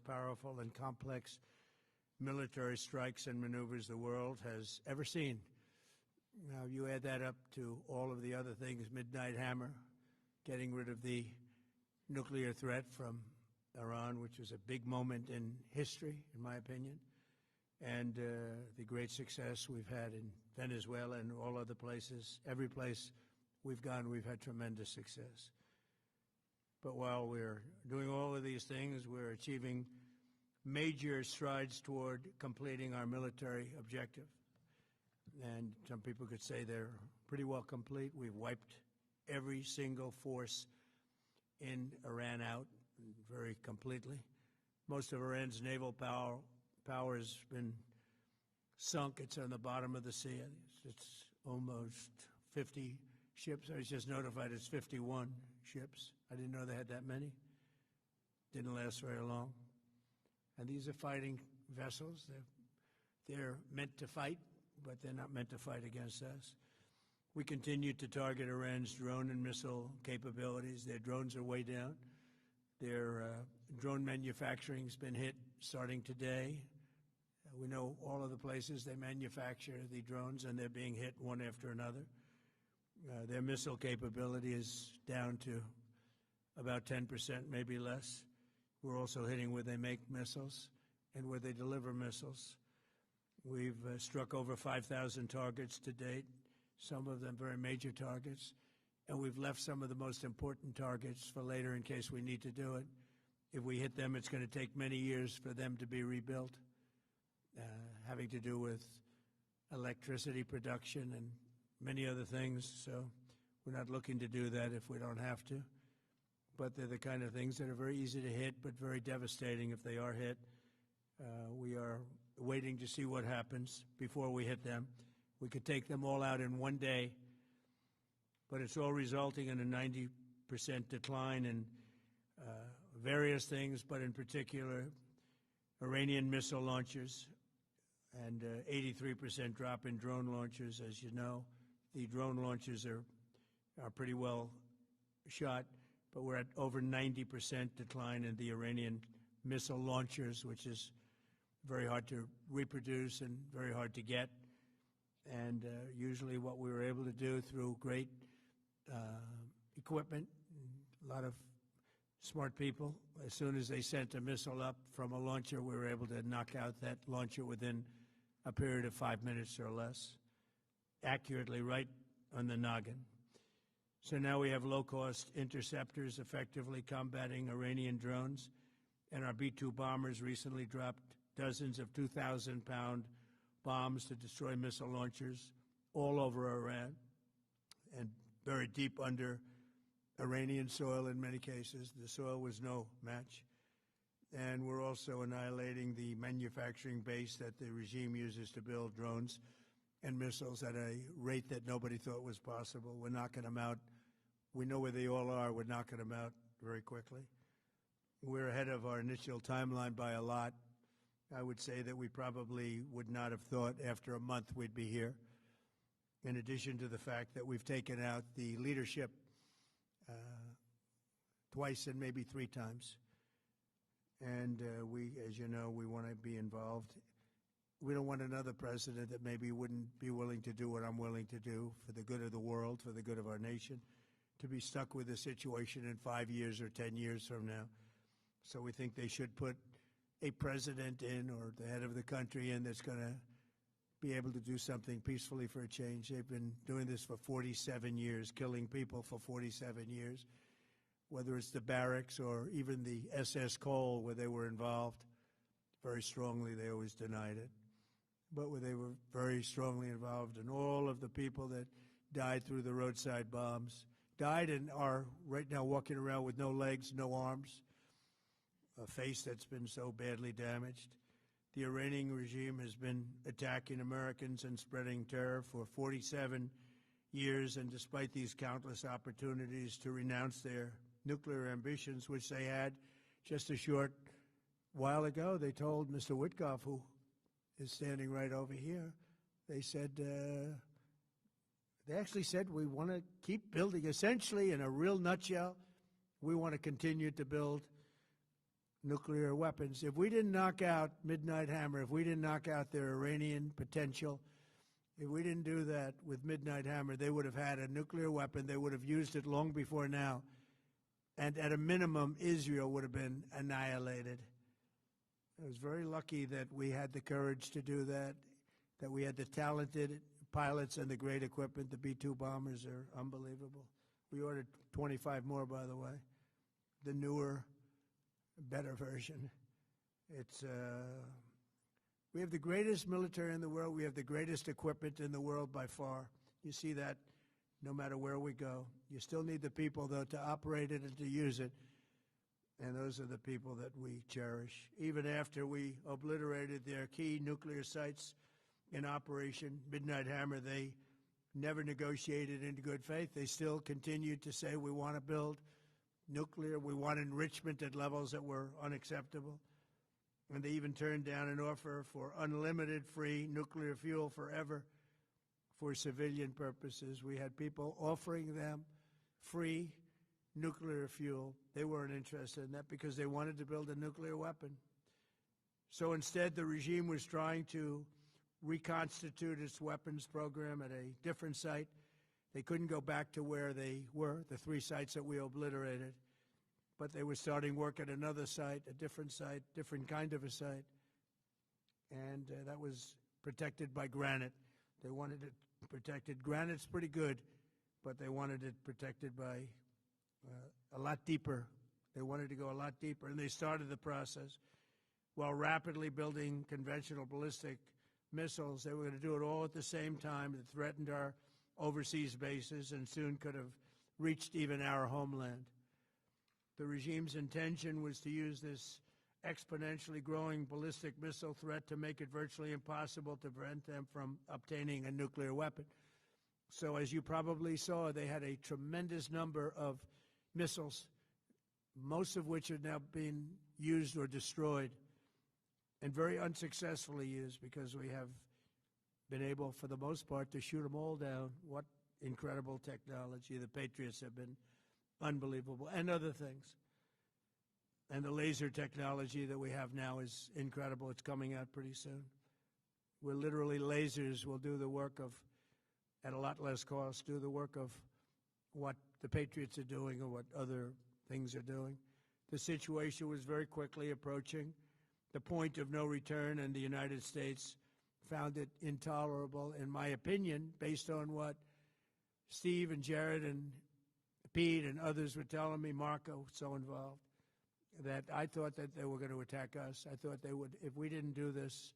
powerful and complex military strikes and maneuvers the world has ever seen. Now, you add that up to all of the other things, Midnight Hammer, getting rid of the nuclear threat from Iran, which was a big moment in history, in my opinion, and the great success we've had in Venezuela and all other places. Every place we've gone, we've had tremendous success. But while we're doing all of these things, we're achieving major strides toward completing our military objective. And some people could say they're pretty well complete. We've wiped every single force in Iran out very completely. Most of Iran's naval power has been sunk. It's on the bottom of the sea. It's almost 50 ships. I was just notified it's 51 ships. I didn't know they had that many. Didn't last very long. And these are fighting vessels. They're meant to fight, but they're not meant to fight against us. We continue to target Iran's drone and missile capabilities. Their drones are way down. Their drone manufacturing has been hit starting today. We know all of the places they manufacture the drones, and they're being hit one after another. Their missile capability is down to about 10%, maybe less. We're also hitting where they make missiles and where they deliver missiles. We've struck over 5,000 targets to date, some of them very major targets, and we've left some of the most important targets for later in case we need to do it. If we hit them, it's going to take many years for them to be rebuilt, having to do with electricity production and many other things. So we're not looking to do that if we don't have to. But they're the kind of things that are very easy to hit, but very devastating if they are hit. We are waiting to see what happens before we hit them. We could take them all out in one day, but it's all resulting in a 90% decline in various things, but in particular, Iranian missile launchers and 83% drop in drone launchers. As you know, the drone launchers are pretty well shot, but we're at over 90% decline in the Iranian missile launchers, which is very hard to reproduce and very hard to get. And usually what we were able to do through great equipment, a lot of smart people, as soon as they sent a missile up from a launcher, we were able to knock out that launcher within a period of 5 minutes or less, accurately right on the noggin. So now we have low-cost interceptors effectively combating Iranian drones, and our B-2 bombers recently dropped dozens of 2,000-pound bombs to destroy missile launchers all over Iran and buried deep under Iranian soil in many cases. The soil was no match. And we're also annihilating the manufacturing base that the regime uses to build drones and missiles at a rate that nobody thought was possible. We're knocking them out. We know where they all are. We're knocking them out very quickly. We're ahead of our initial timeline by a lot. I would say that we probably would not have thought after a month we'd be here, in addition to the fact that we've taken out the leadership twice and maybe 3 times. And we, as you know, we want to be involved. We don't want another president that maybe wouldn't be willing to do what I'm willing to do for the good of the world, for the good of our nation, to be stuck with a situation in 5 years or 10 years from now. So we think they should put a president in, or the head of the country in, that's going to be able to do something peacefully for a change. They've been doing this for 47 years, killing people for 47 years, whether it's the barracks or even the SS Cole where they were involved. Very strongly, they always denied it. But where they were very strongly involved, and all of the people that died through the roadside bombs died and are right now walking around with no legs, no arms, a face that's been so badly damaged. The Iranian regime has been attacking Americans and spreading terror for 47 years, and despite these countless opportunities to renounce their nuclear ambitions, which they had just a short while ago, they told Mr. Witkoff, who is standing right over here, they said, they actually said, we want to keep building. Essentially, in a real nutshell, we want to continue to build nuclear weapons. If we didn't knock out Midnight Hammer, if we didn't knock out their Iranian potential, if we didn't do that with Midnight Hammer, they would have had a nuclear weapon. They would have used it long before now. And at a minimum, Israel would have been annihilated. I was very lucky that we had the courage to do that, that we had the talented pilots and the great equipment. The B-2 bombers are unbelievable. We ordered 25 more, by the way. The newer, better version. We have the greatest military in the world. We have the greatest equipment in the world by far. You see that no matter where we go. You still need the people, though, to operate it and to use it. And those are the people that we cherish. Even after we obliterated their key nuclear sites in Operation Midnight Hammer, they never negotiated in good faith. They still continued to say, we want to build nuclear. We want enrichment at levels that were unacceptable. And they even turned down an offer for unlimited free nuclear fuel forever for civilian purposes. We had people offering them free nuclear fuel. They weren't interested in that because they wanted to build a nuclear weapon. So instead, the regime was trying to reconstitute its weapons program at a different site. They couldn't go back to where they were, the 3 sites that we obliterated. But they were starting work at another site, a different site, different kind of a site. And that was protected by granite. They wanted it protected. Granite's pretty good, but they wanted it protected by a lot deeper. They wanted to go a lot deeper, and they started the process while rapidly building conventional ballistic missiles. They were going to do it all at the same time. It threatened our overseas bases and soon could have reached even our homeland. The regime's intention was to use this exponentially growing ballistic missile threat to make it virtually impossible to prevent them from obtaining a nuclear weapon. So as you probably saw, they had a tremendous number of missiles, most of which have now been used or destroyed, and very unsuccessfully used because we have been able, for the most part, to shoot them all down. What incredible technology. The Patriots have been unbelievable, and other things. And the laser technology that we have now is incredible. It's coming out pretty soon. Where literally lasers will do the work of, at a lot less cost, do the work of what the Patriots are doing or what other things are doing. The situation was very quickly approaching the point of no return, and the United States found it intolerable, in my opinion, based on what Steve and Jared and Pete and others were telling me, Marco, so involved, that I thought that they were going to attack us. I thought they would, if we didn't do this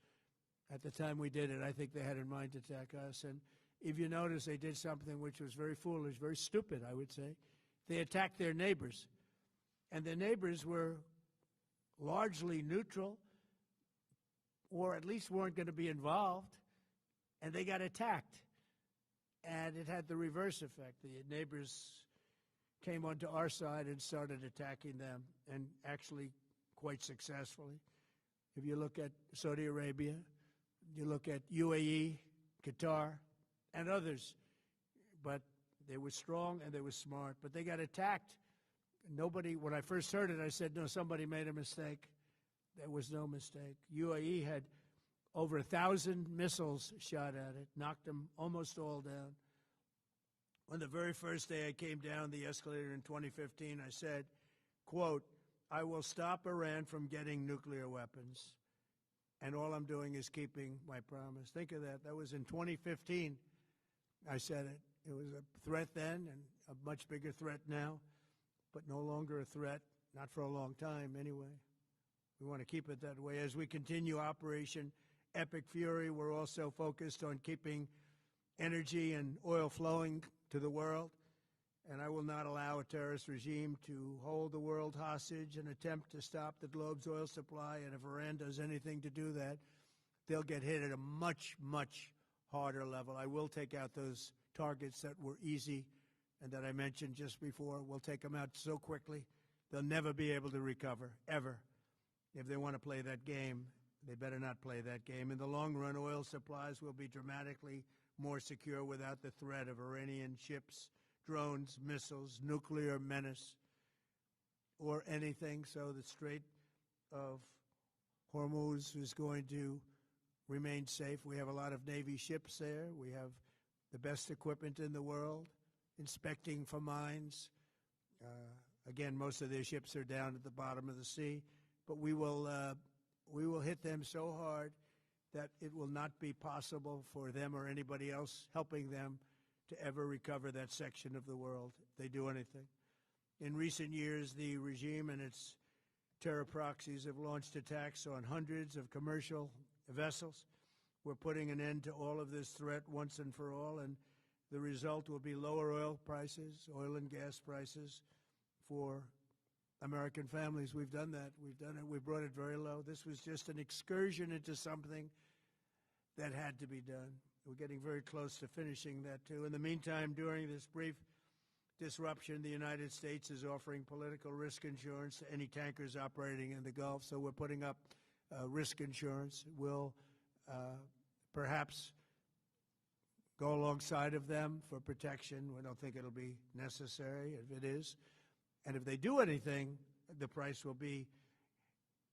at the time we did it, I think they had in mind to attack us. And if you notice, they did something which was very foolish, very stupid, I would say. They attacked their neighbors. And their neighbors were largely neutral, or at least weren't going to be involved, and they got attacked. And it had the reverse effect. The neighbors came onto our side and started attacking them, and actually quite successfully. If you look at Saudi Arabia, you look at UAE, Qatar, and others, but they were strong and they were smart, but they got attacked. Nobody, when I first heard it, I said, no, somebody made a mistake. There was no mistake. UAE had over 1,000 missiles shot at it, knocked them almost all down. On the very first day I came down the escalator in 2015, I said, quote, I will stop Iran from getting nuclear weapons, and all I'm doing is keeping my promise. Think of that. That was in 2015. I said it. It was a threat then and a much bigger threat now, but no longer a threat, not for a long time anyway. We want to keep it that way. As we continue Operation Epic Fury, we're also focused on keeping energy and oil flowing to the world, and I will not allow a terrorist regime to hold the world hostage and attempt to stop the globe's oil supply. And if Iran does anything to do that, they'll get hit at a much, much harder level. I will take out those targets that were easy and that I mentioned just before. We'll take them out so quickly, they'll never be able to recover, ever. If they want to play that game, they better not play that game. In the long run, oil supplies will be dramatically more secure without the threat of Iranian ships, drones, missiles, nuclear menace, or anything. So the Strait of Hormuz is going to remain safe. We have a lot of Navy ships there. We have the best equipment in the world, inspecting for mines. Again, most of their ships are down at the bottom of the sea, but we will hit them so hard that it will not be possible for them or anybody else helping them to ever recover that section of the world if they do anything. In recent years, the regime and its terror proxies have launched attacks on hundreds of commercial vessels. We're putting an end to all of this threat once and for all, and the result will be lower oil prices, oil and gas prices for American families. We've done that. We've done it. We brought it very low. This was just an excursion into something that had to be done. We're getting very close to finishing that, too. In the meantime, during this brief disruption, the United States is offering political risk insurance to any tankers operating in the Gulf. So we're putting up risk insurance. We'll perhaps go alongside of them for protection. We don't think it'll be necessary if it is. And if they do anything, the price will be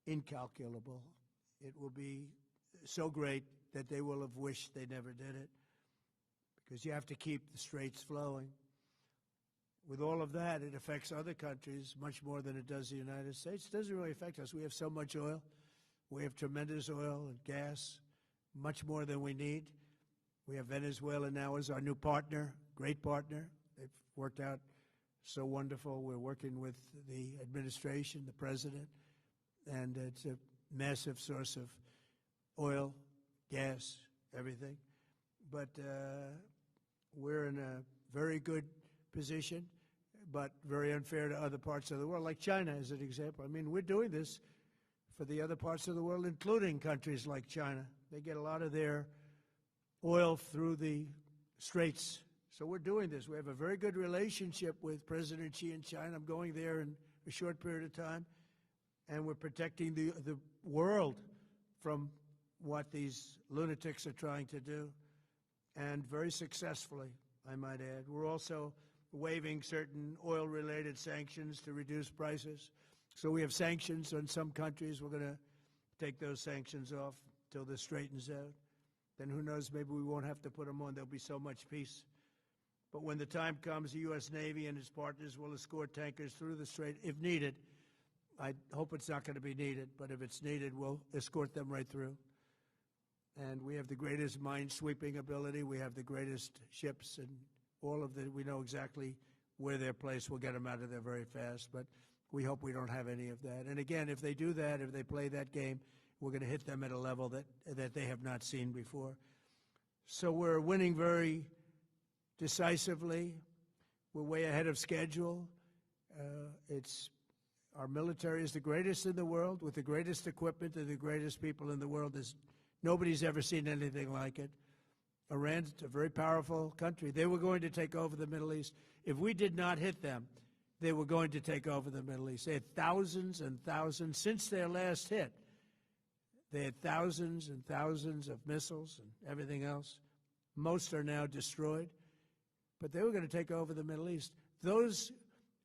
incalculable. It will be so great that they will have wished they never did it, because you have to keep the straits flowing. With all of that, it affects other countries much more than it does the United States. It doesn't really affect us. We have so much oil. We have tremendous oil and gas, much more than we need. We have Venezuela now as our new partner, great partner. They've worked out so wonderful. We're working with the administration, the president, and it's a massive source of oil, gas, everything. But we're in a very good position, but very unfair to other parts of the world, like China as an example. I mean, we're doing this for the other parts of the world, including countries like China. They get a lot of their oil through the straits. So we're doing this. We have a very good relationship with President Xi in China. I'm going there in a short period of time, and we're protecting the world from what these lunatics are trying to do, and very successfully, I might add. We're also waiving certain oil-related sanctions to reduce prices. So we have sanctions on some countries. We're going to take those sanctions off till this straightens out. Then who knows, maybe we won't have to put them on. There'll be so much peace. But when the time comes, the U.S. Navy and its partners will escort tankers through the strait if needed. I hope it's not going to be needed, but if it's needed, we'll escort them right through. And we have the greatest mine-sweeping ability. We have the greatest ships, and all of the, we know exactly where they're placed. We'll get them out of there very fast, but we hope we don't have any of that. And again, if they do that, if they play that game, we're going to hit them at a level that they have not seen before. So we're winning very decisively. We're way ahead of schedule. Our military is the greatest in the world, with the greatest equipment and the greatest people in the world. Nobody's ever seen anything like it. Iran's a very powerful country. They were going to take over the Middle East. If we did not hit them, they were going to take over the Middle East. They had thousands and thousands. Since their last hit, they had thousands and thousands of missiles and everything else. Most are now destroyed. But they were going to take over the Middle East. Those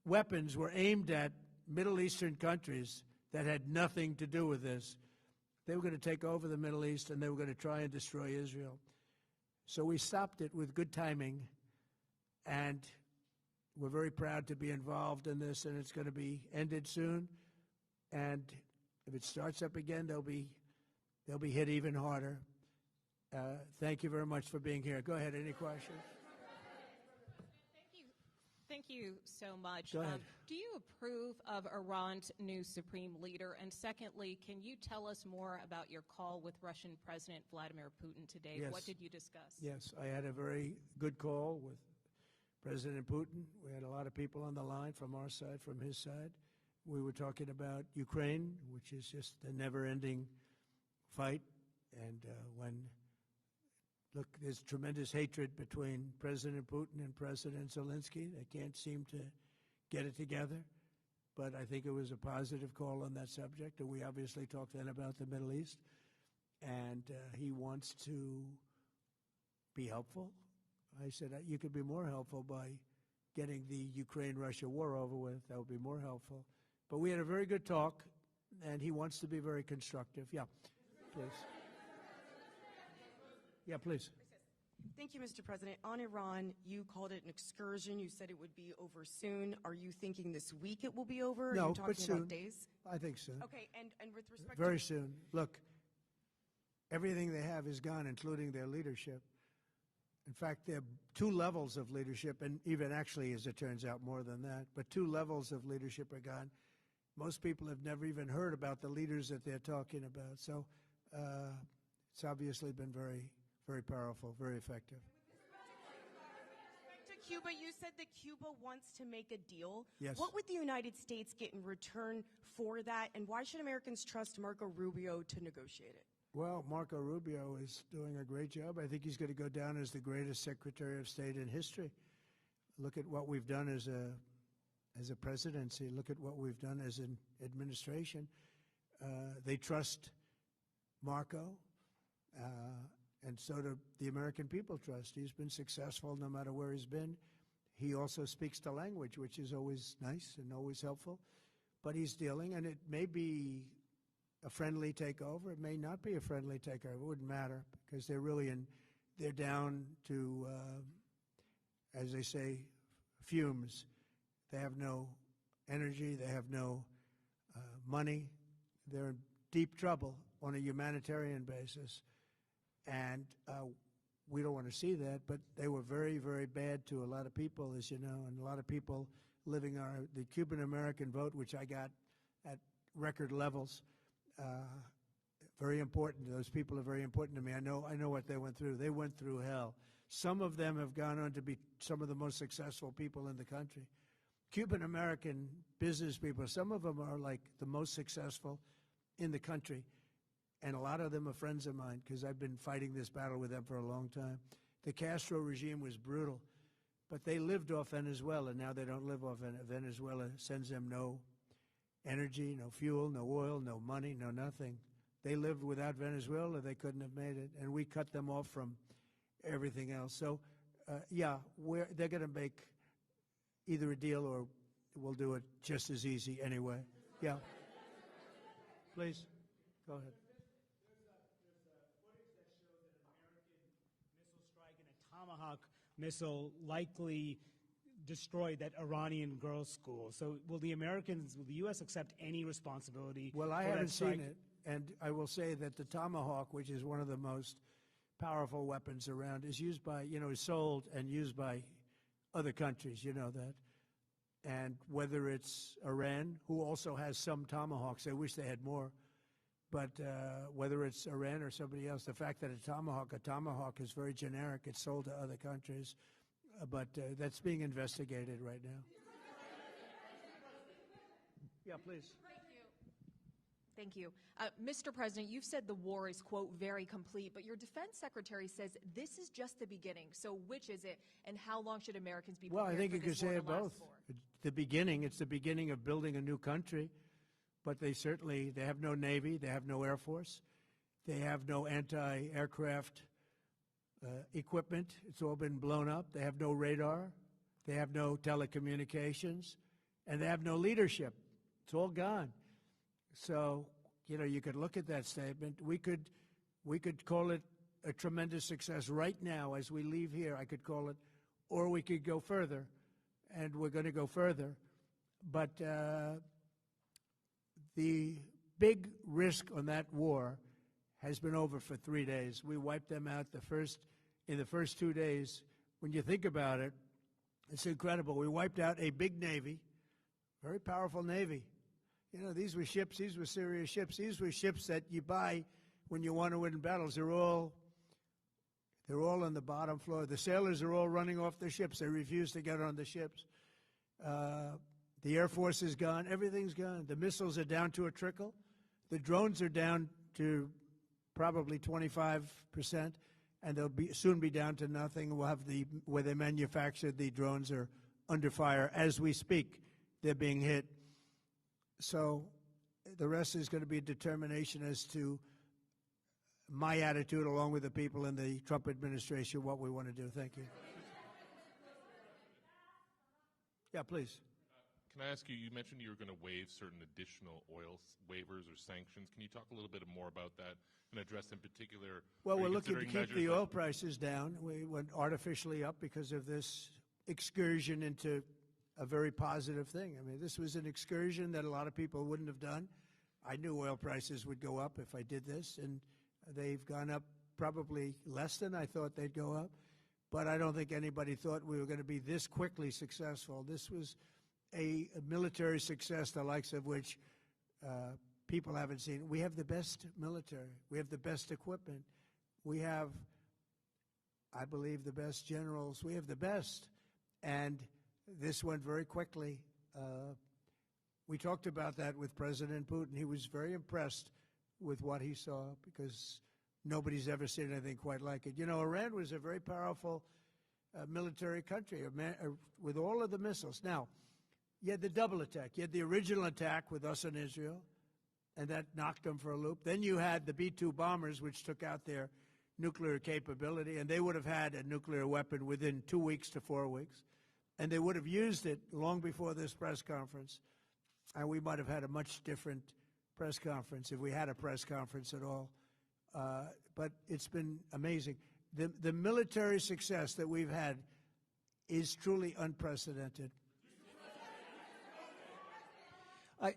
weapons were aimed at Middle Eastern countries that had nothing to do with this. They were going to take over the Middle East, and they were going to try and destroy Israel. So we stopped it with good timing, and we're very proud to be involved in this, and it's going to be ended soon. And if it starts up again, they'll be hit even harder. Thank you very much for being here. Go ahead. Any questions? Thank you so much. Go ahead. Do you approve of Iran's new supreme leader? And secondly, can you tell us more about your call with Russian President Vladimir Putin today? Yes. What did you discuss? Yes, I had a very good call with President Putin. We had a lot of people on the line from our side, from his side. We were talking about Ukraine, which is just a never-ending fight. And look, there's tremendous hatred between President Putin and President Zelensky. They can't seem to get it together. But I think it was a positive call on that subject. And we obviously talked then about the Middle East. And he wants to be helpful. I said, you could be more helpful by getting the Ukraine-Russia war over with. That would be more helpful. But we had a very good talk. and he wants to be very constructive. Yeah, please. Yeah, please. Thank you, Mr. President. On Iran, you called it an excursion. You said it would be over soon. Are you thinking this week it will be over? No, Are you talking but soon. about days? I think soon. Okay, and with respect Very to soon. Look, everything they have is gone, including their leadership. In fact, there are two levels of leadership, and even actually, as it turns out, more than that. But two levels of leadership are gone. Most people have never even heard about the leaders that they're talking about. So it's obviously been very, very powerful, very effective. to Cuba, you said that Cuba wants to make a deal. Yes. What would the United States get in return for that, and why should Americans trust Marco Rubio to negotiate it? Well, Marco Rubio is doing a great job. I think he's going to go down as the greatest Secretary of State in history. Look at what we've done as a presidency. Look at what we've done as an administration. They trust Marco, and so do the American people trust. He's been successful no matter where he's been. He also speaks the language, which is always nice and always helpful. But he's dealing, and it may be a friendly takeover. It may not be a friendly takeover. It wouldn't matter, because they're down to, as they say, fumes. They have no energy. They have no money. They're in deep trouble on a humanitarian basis. And we don't want to see that, but they were very, very bad to a lot of people, as you know, and a lot of people living the Cuban-American vote, which I got at record levels. Very important. Those people are very important to me. I know what they went through. They went through hell. Some of them have gone on to be some of the most successful people in the country. Cuban-American business people, some of them are like the most successful in the country. And a lot of them are friends of mine, because I've been fighting this battle with them for a long time. The Castro regime was brutal, but they lived off Venezuela. Now they don't live off Venezuela. Sends them no energy, no fuel, no oil, no money, no nothing. They lived without Venezuela. They couldn't have made it, and we cut them off from everything else. So, yeah, they're going to make either a deal, or we'll do it just as easy anyway. Yeah. Please, go ahead. Tomahawk missile likely destroyed that Iranian girls' school. So will the U.S. accept any responsibility? Well, I haven't seen it, and I will say that the Tomahawk, which is one of the most powerful weapons around, is used by, is sold and used by other countries, you know that. And whether it's Iran, who also has some Tomahawks, I wish they had more, but whether it's Iran or somebody else, the fact that a Tomahawk is very generic. It's sold to other countries, but that's being investigated right now. Yeah, please. Thank you. Mr. President, you've said the war is, quote, very complete, but your defense secretary says this is just the beginning. So which is it, and how long should Americans be prepared Well, I think for you could this war say to it last both. for? It's the beginning of building a new country, but they have no Navy, they have no Air Force, they have no anti-aircraft equipment. It's all been blown up. They have no radar, they have no telecommunications, and they have no leadership. It's all gone. So, you could look at that statement. We could call it a tremendous success right now as we leave here. I could call it, or we could go further, and we're going to go further. But the big risk on that war has been over for 3 days. We wiped them out in the first 2 days. When you think about it, it's incredible. We wiped out a big Navy, very powerful Navy. These were ships. These were serious ships. These were ships that you buy when you want to win battles. They're all on the bottom floor. The sailors are all running off their ships. They refuse to get on the ships. The Air Force is gone. Everything's gone. The missiles are down to a trickle. The drones are down to probably 25%, and they'll soon be down to nothing. We'll have where they manufactured the drones are under fire as we speak. They're being hit. So the rest is going to be a determination as to my attitude, along with the people in the Trump administration, what we want to do. Thank you. Yeah, please. Can I ask you, you mentioned you were going to waive certain additional oil waivers or sanctions. Can you talk a little bit more about that and address in particular? Well, we're looking to considering keep the measures oil prices down. We went artificially up because of this excursion into a very positive thing. I mean, this was an excursion that a lot of people wouldn't have done. I knew oil prices would go up if I did this, and they've gone up probably less than I thought they'd go up. But I don't think anybody thought we were going to be this quickly successful. This was a military success, the likes of which people haven't seen. We have the best military. We have the best equipment. We have, I believe, the best generals. We have the best. And this went very quickly. We talked about that with President Putin. He was very impressed with what he saw because nobody's ever seen anything quite like it. You know, Iran was a very powerful military country with all of the missiles. Now, you had the double attack. You had the original attack with us and Israel, and that knocked them for a loop. Then you had the B-2 bombers, which took out their nuclear capability, and they would have had a nuclear weapon within 2 weeks to 4 weeks, and they would have used it long before this press conference, and we might have had a much different press conference if we had a press conference at all. But it's been amazing. The military success that we've had is truly unprecedented.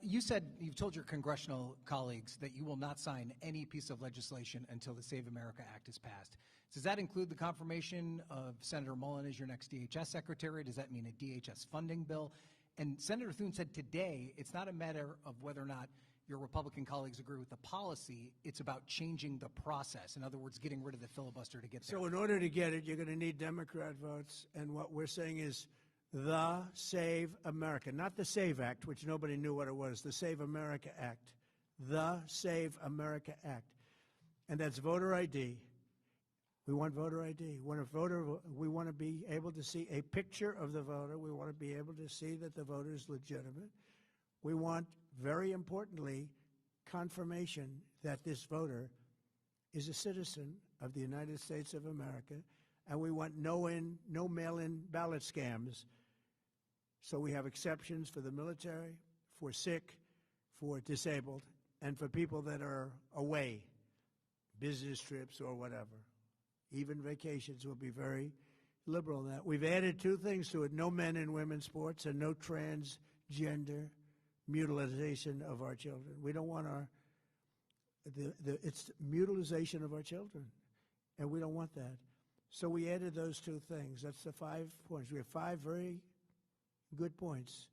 You've told your congressional colleagues that you will not sign any piece of legislation until the Save America Act is passed. Does that include the confirmation of Senator Mullen as your next DHS secretary? Does that mean a DHS funding bill? And Senator Thune said today it's not a matter of whether or not your Republican colleagues agree with the policy, it's about changing the process. In other words, getting rid of the filibuster to get there. So in order to get it, you're going to need Democrat votes, and what we're saying is the Save America, not the SAVE Act, which nobody knew what it was, the Save America Act, the Save America Act. And that's voter ID. We want voter ID. We want to be able to see a picture of the voter. We want to be able to see that the voter is legitimate. We want, very importantly, confirmation that this voter is a citizen of the United States of America, and we want no mail-in ballot scams. So we have exceptions for the military, for sick, for disabled, and for people that are away, business trips or whatever. Even vacations will be very liberal in that. We've added two things to it: no men in women's sports and no transgender mutilization of our children. We don't want it's mutilization of our children, and we don't want that. So we added those two things. That's the 5 points. We have 5 very good points.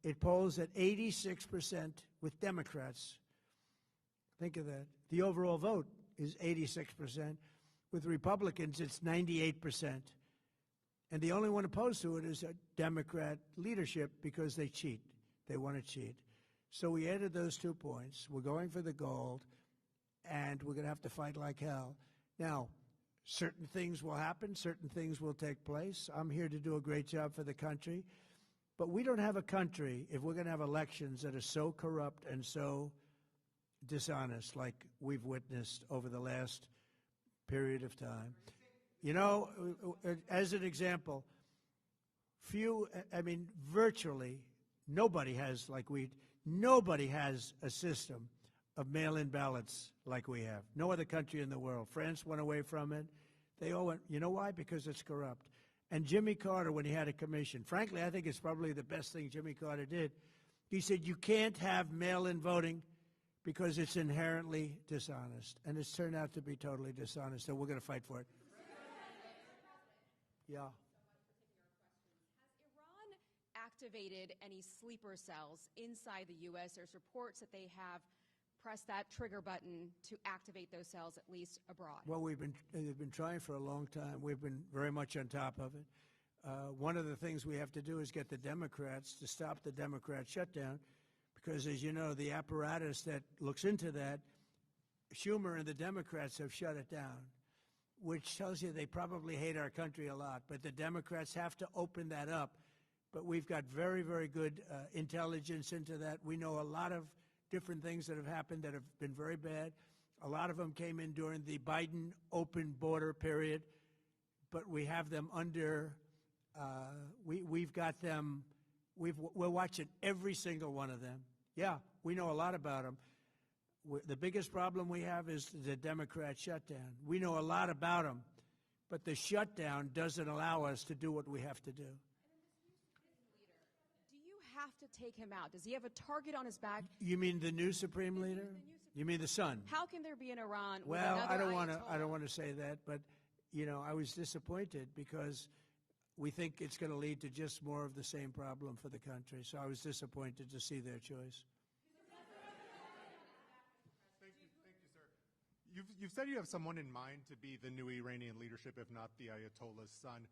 It polls at 86% with Democrats. Think of that. The overall vote is 86%. With Republicans, it's 98%. And the only one opposed to it is a Democrat leadership because they cheat. They want to cheat. So we added those 2 points. We're going for the gold, and we're going to have to fight like hell. Now, certain things will happen. Certain things will take place. I'm here to do a great job for the country. But we don't have a country if we're going to have elections that are so corrupt and so dishonest like we've witnessed over the last period of time. You know, as an example, virtually nobody has a system of mail-in ballots like we have. No other country in the world. France went away from it. They all went. You know why? Because it's corrupt. And Jimmy Carter, when he had a commission, frankly, I think it's probably the best thing Jimmy Carter did. He said, you can't have mail-in voting because it's inherently dishonest. And it's turned out to be totally dishonest, and we're going to fight for it. Yeah. Activated any sleeper cells inside the U.S. There's reports that they have pressed that trigger button to activate those cells, at least abroad. Well, they've been trying for a long time. We've been very much on top of it. One of the things we have to do is get the Democrats to stop the Democrat shutdown because, as you know, the apparatus that looks into that, Schumer and the Democrats have shut it down, which tells you they probably hate our country a lot. But the Democrats have to open that up. But we've got very, very good intelligence into that. We know a lot of different things that have happened that have been very bad. A lot of them came in during the Biden open border period, but we have them under, we've got them We're watching every single one of them. Yeah, we know a lot about them. The biggest problem we have is the Democrat shutdown. We know a lot about them, but the shutdown doesn't allow us to do what we have to do. Do you have to take him out? Does he have a target on his back? You mean the new supreme leader? You mean the son? How can there be an Iran with Well, another I don't want to. Ayatollah? I don't want to say that, but I was disappointed because we think it's going to lead to just more of the same problem for the country. So I was disappointed to see their choice. Thank you, sir. You've said you have someone in mind to be the new Iranian leadership, if not the Ayatollah's son.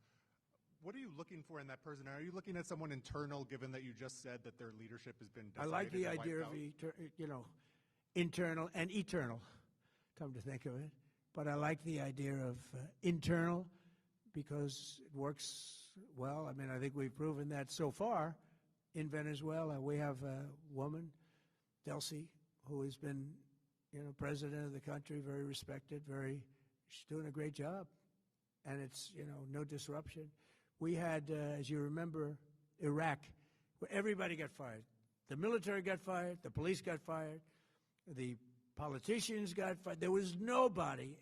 What are you looking for in that person? Are you looking at someone internal, given that you just said that their leadership has been I decimated like the and idea wiped of out? internal and eternal, come to think of it. But I like the idea of internal because it works well. I mean, I think we've proven that so far in Venezuela. We have a woman, Delcy, who has been, president of the country, very respected, she's doing a great job. And it's, no disruption. We had, as you remember, Iraq, where everybody got fired. The military got fired, the police got fired, the politicians got fired. There was nobody.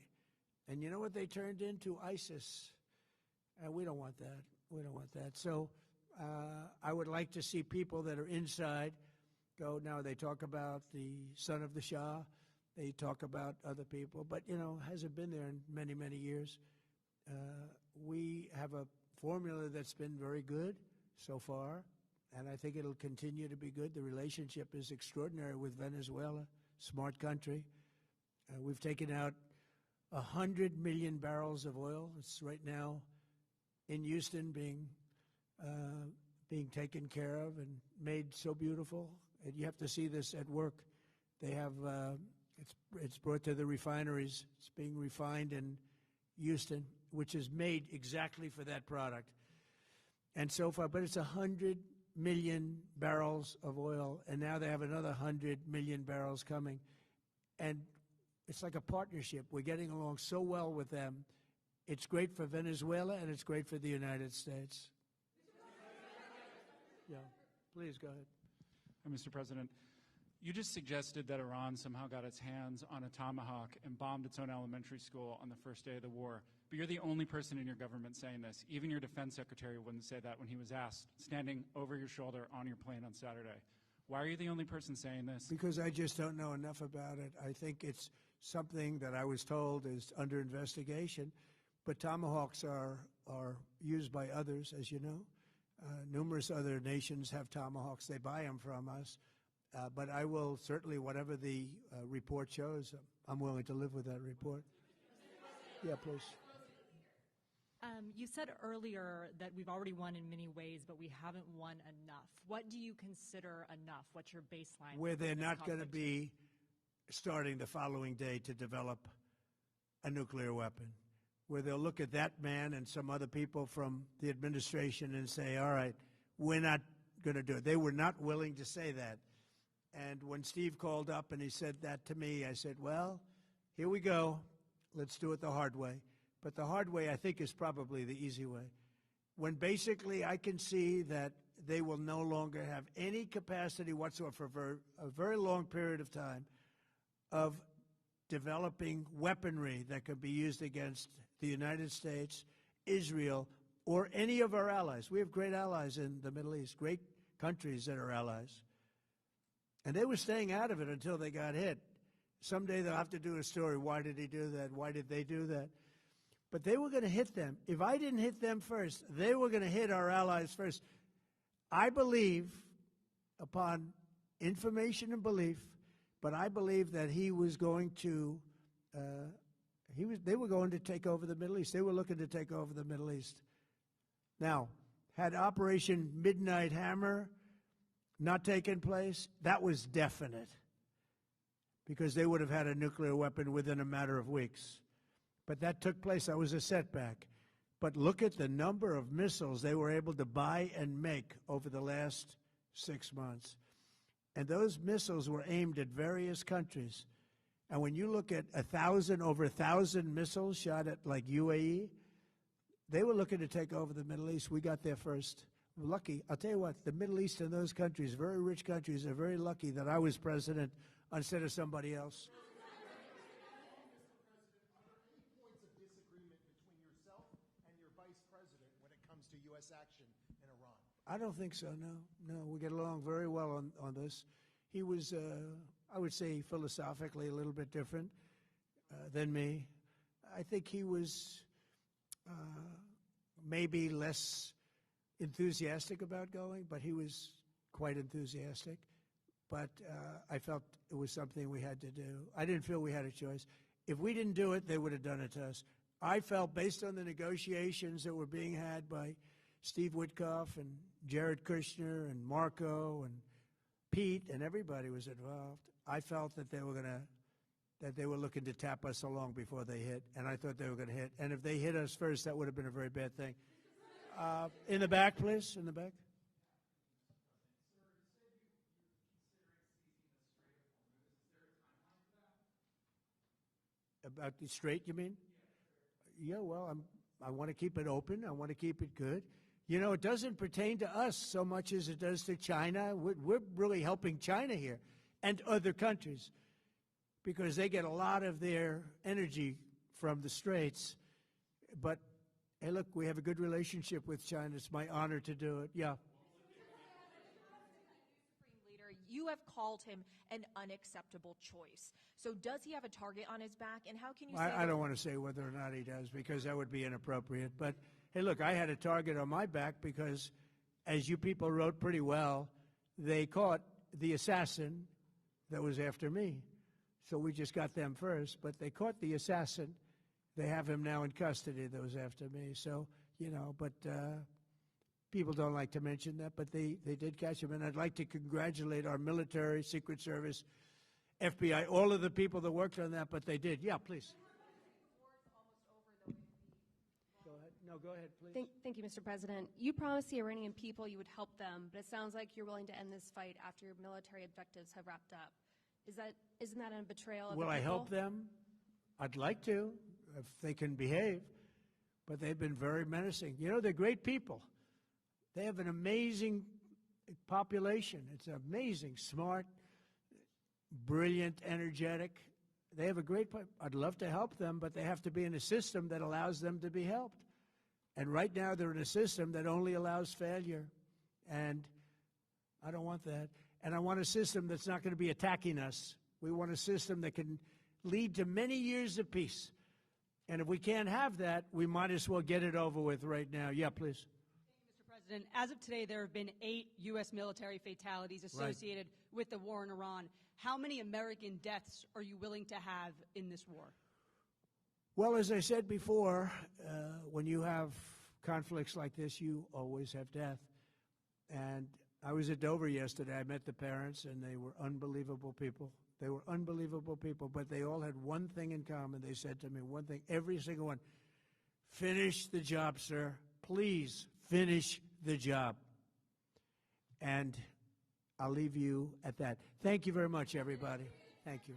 And you know what they turned into? ISIS. And we don't want that. We don't want that. So I would like to see people that are inside go. Now, they talk about the son of the Shah. They talk about other people. But, hasn't been there in many, many years. We have a formula that's been very good so far, and I think it'll continue to be good. The relationship is extraordinary with Venezuela, smart country. We've taken out 100 million barrels of oil. It's right now in Houston being taken care of and made so beautiful. And you have to see this at work. They have it's brought to the refineries. It's being refined in Houston, which is made exactly for that product. And so far, but it's 100 million barrels of oil, and now they have another 100 million barrels coming. And it's like a partnership. We're getting along so well with them. It's great for Venezuela, and it's great for the United States. Yeah, please go ahead. Mr. President, you just suggested that Iran somehow got its hands on a tomahawk and bombed its own elementary school on the first day of the war. But you're the only person in your government saying this. Even your defense secretary wouldn't say that when he was asked, standing over your shoulder on your plane on Saturday. Why are you the only person saying this? Because I just don't know enough about it. I think it's something that I was told is under investigation. But tomahawks are used by others, as you know. Numerous other nations have tomahawks. They buy them from us. But I will certainly, whatever the report shows, I'm willing to live with that report. Yeah, please. You said earlier that we've already won in many ways, but we haven't won enough. What do you consider enough? What's your baseline? Where they're not going to be starting the following day to develop a nuclear weapon. Where they'll look at that man and some other people from the administration and say, all right, we're not going to do it. They were not willing to say that. And when Steve called up and he said that to me, I said, well, here we go. Let's do it the hard way. But the hard way, I think, is probably the easy way. When basically I can see that they will no longer have any capacity whatsoever for a very long period of time of developing weaponry that could be used against the United States, Israel, or any of our allies. We have great allies in the Middle East, great countries that are allies. And they were staying out of it until they got hit. Someday they'll have to do a story. Why did he do that? Why did they do that? But they were going to hit them. If I didn't hit them first, they were going to hit our allies first. I believe, upon information and belief, but I believe that he was going to, they were going to take over the Middle East. They were looking to take over the Middle East. Now, had Operation Midnight Hammer not taken place, that was definite, because they would have had a nuclear weapon within a matter of weeks. But that took place. That was a setback. But look at the number of missiles they were able to buy and make over the last 6 months. And those missiles were aimed at various countries. And when you look at over 1,000 missiles shot at like UAE, they were looking to take over the Middle East. We got there first. lucky. I'll tell you what, the Middle East and those countries, very rich countries, are very lucky that I was president instead of somebody else. Points of disagreement between yourself and your vice president when it comes to U.S. action in Iran? I don't think so, no. No, we get along very well on this. He was, I would say, philosophically a little bit different than me. I think he was maybe less enthusiastic about going, but he was quite enthusiastic. But I felt it was something we had to do. I didn't feel we had a choice. If we didn't do it, they would have done it to us. I felt, based on the negotiations that were being had by Steve Witkoff and Jared Kushner and Marco and Pete and everybody was involved, I felt that they were looking to tap us along before they hit, and I thought they were going to hit. And if they hit us first, that would have been a very bad thing. In the back, please, in the back. About the Strait, you mean? Yeah, well, I want to keep it open. I want to keep it good. You know, it doesn't pertain to us so much as it does to China. We're really helping China here and other countries because they get a lot of their energy from the Straits. But, hey, look, we have a good relationship with China. It's my honor to do it. Yeah. Supreme Leader, you have called him an unacceptable choice. So does he have a target on his back? And how can you say I don't want to say whether or not he does because that would be inappropriate. But, hey, look, I had a target on my back because, as you people wrote pretty well, they caught the assassin that was after me. So we just got them first. But they caught the assassin. They have him now in custody that was after me. So, you know, but people don't like to mention that. But they did catch him. And I'd like to congratulate our military, Secret Service, FBI, all of the people that worked on that. But they did. Yeah, please. Go ahead. No, go ahead, please. Thank you, Mr. President. You promised the Iranian people you would help them, but it sounds like you're willing to end this fight after your military objectives have wrapped up. Isn't that a betrayal of the people? Will I help them? I'd like to, if they can behave. But they've been very menacing. You know, they're great people. They have an amazing population. It's amazing, smart, brilliant, energetic. They have a great, I'd love to help them, but they have to be in a system that allows them to be helped. And right now they're in a system that only allows failure. And I don't want that. And I want a system that's not going to be attacking us. We want a system that can lead to many years of peace. And if we can't have that, we might as well get it over with right now. Yeah, please. Thank you, Mr. President. As of today, there have been 8 U.S. military fatalities associated with the war in Iran. How many American deaths are you willing to have in this war? Well, as I said before, when you have conflicts like this, you always have death. And I was at Dover yesterday. I met the parents, and they were unbelievable people. They were unbelievable people, but they all had one thing in common. They said to me one thing, every single one, finish the job, sir. Please finish the job. And I'll leave you at that. Thank you very much, everybody. Thank you.